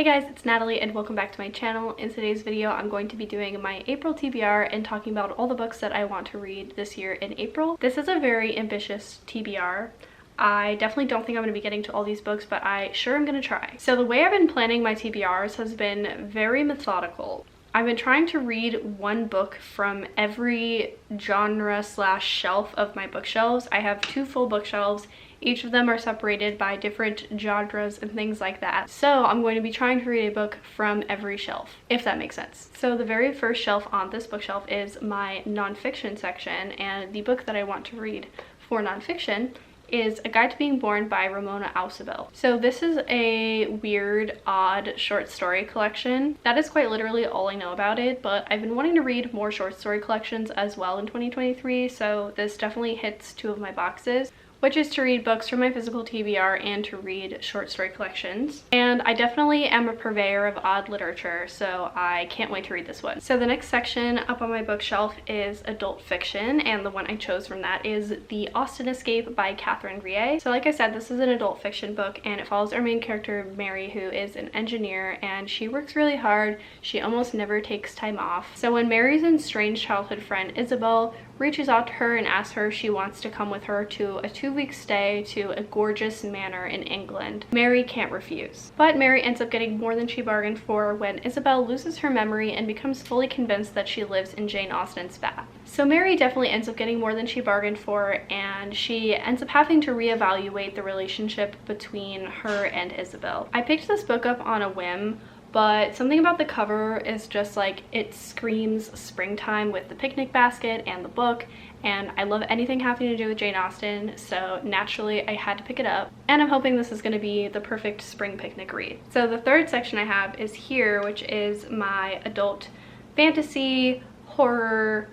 guys, it's Natalie and welcome back to my channel. In today's video, I'm going to be doing my April TBR and talking about all the books that I want to read this year in April. This is a very ambitious TBR. I definitely don't think I'm going to be getting to all these books, but I sure am going to try. So the way I've been planning my TBRs has been very methodical. I've been trying to read one book from every genre slash shelf of my bookshelves. I have 2 full bookshelves. Each of them are separated by different genres and things like that. So I'm going to be trying to read a book from every shelf, if that makes sense. So the very first shelf on this bookshelf is my nonfiction section, and the book that I want to read for nonfiction is A Guide to Being Born by Ramona Ausubel. So this is a weird, odd short story collection. That is quite literally all I know about it, but I've been wanting to read more short story collections as well in 2023, so this definitely hits 2 of my boxes, which is to read books from my physical TBR and to read short story collections. And I definitely am a purveyor of odd literature, so I can't wait to read this one. So the next section up on my bookshelf is adult fiction, and the one I chose from that is The Austen Escape by Catherine Rie. So like I said, this is an adult fiction book, and it follows our main character, Mary, who is an engineer, and she works really hard. She almost never takes time off. So when Mary's estranged childhood friend, Isabel, reaches out to her and asks her if she wants to come with her to a 2-week stay to a gorgeous manor in England, Mary can't refuse. But Mary ends up getting more than she bargained for when Isabel loses her memory and becomes fully convinced that she lives in Jane Austen's bath. So Mary definitely ends up getting more than she bargained for, and she ends up having to reevaluate the relationship between her and Isabel. I picked this book up on a whim, but something about the cover is just like, it screams springtime with the picnic basket and the book, and I love anything having to do with Jane Austen, so naturally I had to pick it up, and I'm hoping this is going to be the perfect spring picnic read. So the third section I have is here, which is my adult fantasy, horror,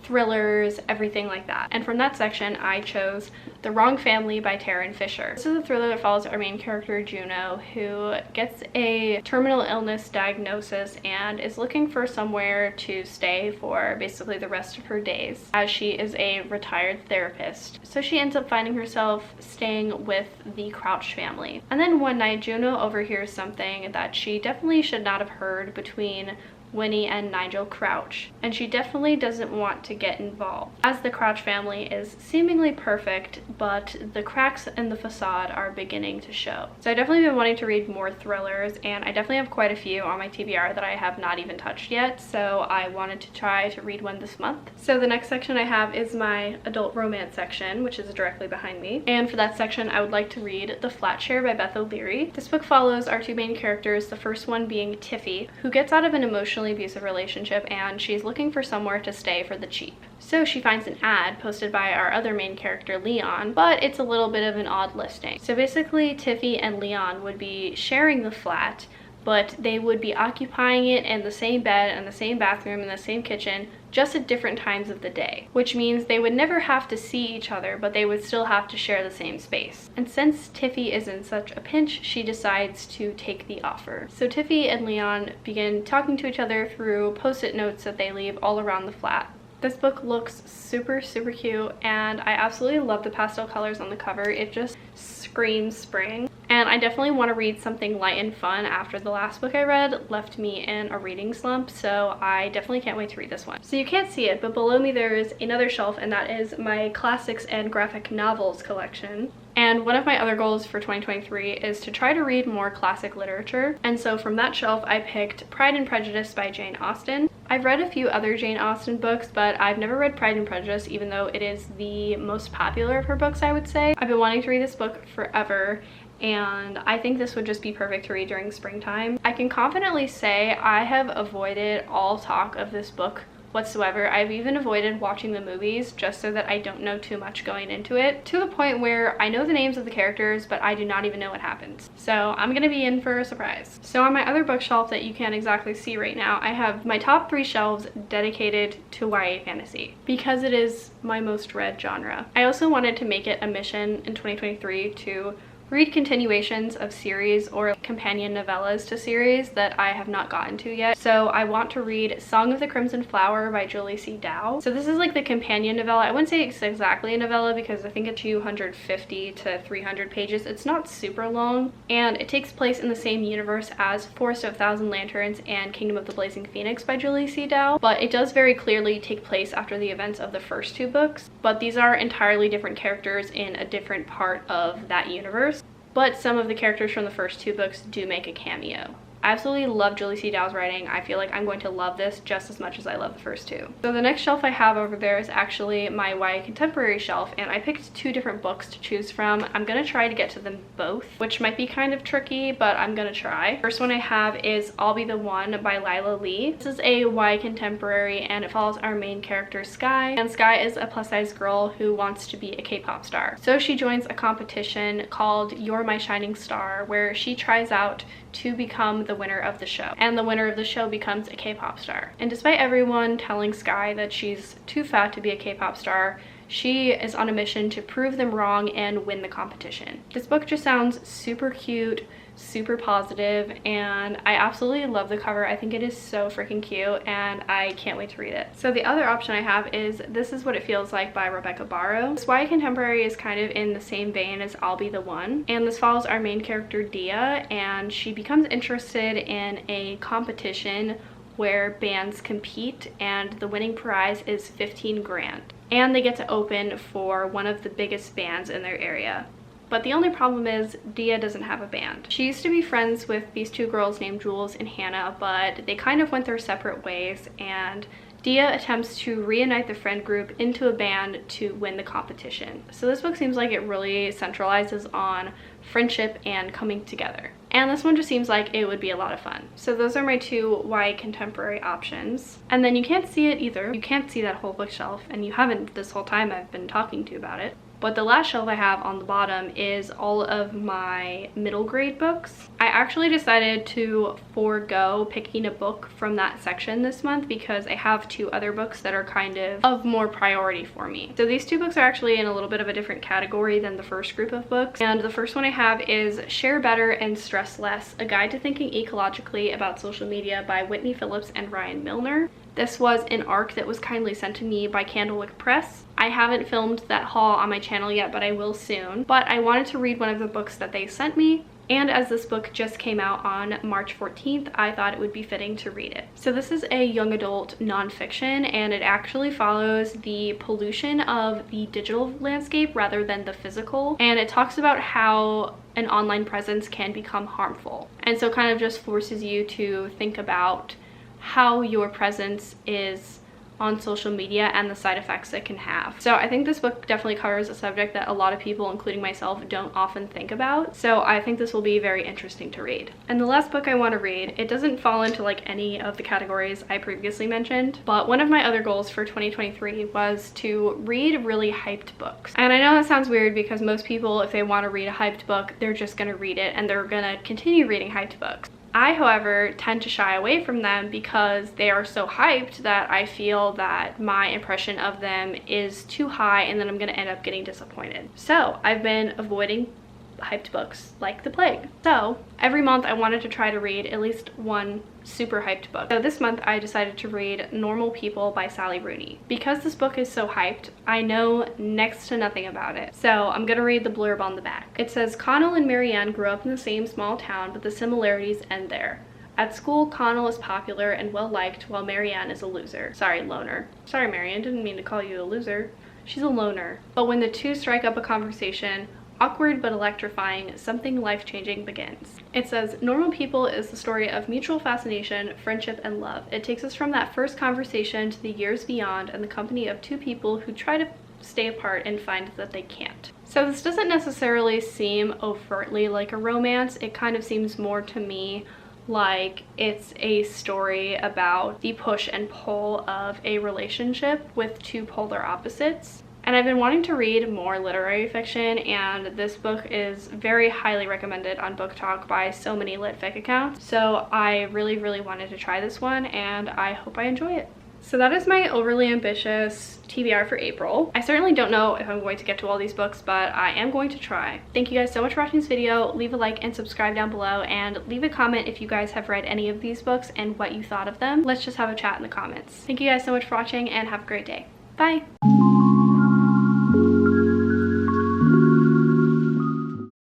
thrillers, everything like that. And from that section, I chose The Wrong Family by Tarryn Fisher. This is a thriller that follows our main character, Juno, who gets a terminal illness diagnosis and is looking for somewhere to stay for basically the rest of her days, as she is a retired therapist. So she ends up finding herself staying with the Crouch family. And then one night, Juno overhears something that she definitely should not have heard between Winnie and Nigel Crouch, and she definitely doesn't want to get involved, as the Crouch family is seemingly perfect, but the cracks in the facade are beginning to show. So I've definitely been wanting to read more thrillers, and I definitely have quite a few on my TBR that I have not even touched yet, so I wanted to try to read one this month. So the next section I have is my adult romance section, which is directly behind me, and for that section I would like to read The Flat Share by Beth O'Leary. This book follows our 2 main characters, the first one being Tiffy, who gets out of an emotionally abusive relationship and she's looking for somewhere to stay for the cheap. So she finds an ad posted by our other main character, Leon, but it's a little bit of an odd listing. So basically, Tiffy and Leon would be sharing the flat, but they would be occupying it in the same bed and the same bathroom and the same kitchen, just at different times of the day, which means they would never have to see each other, but they would still have to share the same space. And since Tiffy is in such a pinch, she decides to take the offer. So Tiffy and Leon begin talking to each other through post-it notes that they leave all around the flat. This book looks super cute, and I absolutely love the pastel colors on the cover. It just screams spring. And I definitely want to read something light and fun after the last book I read left me in a reading slump, so I definitely can't wait to read this one. So you can't see it, but below me there is another shelf, and that is my classics and graphic novels collection. And one of my other goals for 2023 is to try to read more classic literature. And so from that shelf, I picked Pride and Prejudice by Jane Austen. I've read a few other Jane Austen books, but I've never read Pride and Prejudice, even though it is the most popular of her books, I would say. I've been wanting to read this book forever, and I think this would just be perfect to read during springtime. I can confidently say I have avoided all talk of this book whatsoever. I've even avoided watching the movies just so that I don't know too much going into it, to the point where I know the names of the characters, but I do not even know what happens. So I'm gonna be in for a surprise. So on my other bookshelf that you can't exactly see right now, I have my top 3 shelves dedicated to YA fantasy, because it is my most read genre. I also wanted to make it a mission in 2023 to read continuations of series or companion novellas to series that I have not gotten to yet. So I want to read Song of the Crimson Flower by Julie C. Dow. So this is like the companion novella. I wouldn't say it's exactly a novella because I think it's 250 to 300 pages. It's not super long, and it takes place in the same universe as Forest of Thousand Lanterns and Kingdom of the Blazing Phoenix by Julie C. Dow, but it does very clearly take place after the events of the first two books. But these are entirely different characters in a different part of that universe. But some of the characters from the first two books do make a cameo. I absolutely love Julie C. Dow's writing. I feel like I'm going to love this just as much as I love the first two. So the next shelf I have over there is actually my YA Contemporary shelf, and I picked two different books to choose from. I'm gonna try to get to them both, which might be kind of tricky, but I'm gonna try. First one I have is I'll Be the One by Lila Lee. This is a YA Contemporary, and it follows our main character, Sky. And Sky is a plus-size girl who wants to be a K-pop star. So she joins a competition called You're My Shining Star, where she tries out to become the winner of the show, and the winner of the show becomes a K-pop star. And despite everyone telling Sky that she's too fat to be a K-pop star, she is on a mission to prove them wrong and win the competition. This book just sounds super cute, super positive, and I absolutely love the cover. I think it is so freaking cute, and I can't wait to read it. So the other option I have is This Is What It Feels Like by Rebecca Barrow. This YA Contemporary is kind of in the same vein as I'll Be the One, and this follows our main character, Dia, and she becomes interested in a competition where bands compete, and the winning prize is 15 grand. And they get to open for one of the biggest bands in their area. But the only problem is Dia doesn't have a band. She used to be friends with these two girls named Jules and Hannah, but they kind of went their separate ways, and Dia attempts to reunite the friend group into a band to win the competition. So this book seems like it really centralizes on friendship and coming together. And this one just seems like it would be a lot of fun. So those are my two YA Contemporary options. And then you can't see it either. You can't see that whole bookshelf, and you haven't this whole time I've been talking to you about it. But the last shelf I have on the bottom is all of my middle grade books. I actually decided to forego picking a book from that section this month because I have two other books that are kind of more priority for me. So these two books are actually in a little bit of a different category than the first group of books. And the first one I have is Share Better and Stress Less, A Guide to Thinking Ecologically About Social Media by Whitney Phillips and Ryan Milner. This was an ARC that was kindly sent to me by Candlewick Press. I haven't filmed that haul on my channel yet, but I will soon. But I wanted to read one of the books that they sent me, and as this book just came out on March 14th, I thought it would be fitting to read it. So this is a young adult nonfiction, and it actually follows the pollution of the digital landscape rather than the physical. And it talks about how an online presence can become harmful. And so kind of just forces you to think about how your presence is on social media and the side effects it can have. So I think this book definitely covers a subject that a lot of people, including myself, don't often think about. So I think this will be very interesting to read. And the last book I want to read, it doesn't fall into like any of the categories I previously mentioned, but one of my other goals for 2023 was to read really hyped books. And I know that sounds weird because most people, if they want to read a hyped book, they're just going to read it and they're going to continue reading hyped books. I, however, tend to shy away from them because they are so hyped that I feel that my impression of them is too high and then I'm going to end up getting disappointed. So I've been avoiding hyped books like the plague. So every month I wanted to try to read at least one super hyped book. So this month I decided to read Normal People by Sally Rooney. Because this book is so hyped, I know next to nothing about it. So I'm gonna read the blurb on the back. It says, Connell and Marianne grew up in the same small town, but the similarities end there. At school, Connell is popular and well-liked, while Marianne is a loser. Sorry, loner. Sorry, Marianne, didn't mean to call you a loser. She's a loner. But when the two strike up a conversation, awkward but electrifying, something life-changing begins. It says, Normal People is the story of mutual fascination, friendship, and love. It takes us from that first conversation to the years beyond and the company of two people who try to stay apart and find that they can't. So this doesn't necessarily seem overtly like a romance. It kind of seems more to me like it's a story about the push and pull of a relationship with two polar opposites. And I've been wanting to read more literary fiction, and this book is very highly recommended on Book Talk by so many lit fic accounts. So I really wanted to try this one, and I hope I enjoy it. So that is my overly ambitious TBR for April. I certainly don't know if I'm going to get to all these books, but I am going to try. Thank you guys so much for watching this video. Leave a like and subscribe down below, and leave a comment if you guys have read any of these books and what you thought of them. Let's just have a chat in the comments. Thank you guys so much for watching, and have a great day. Bye!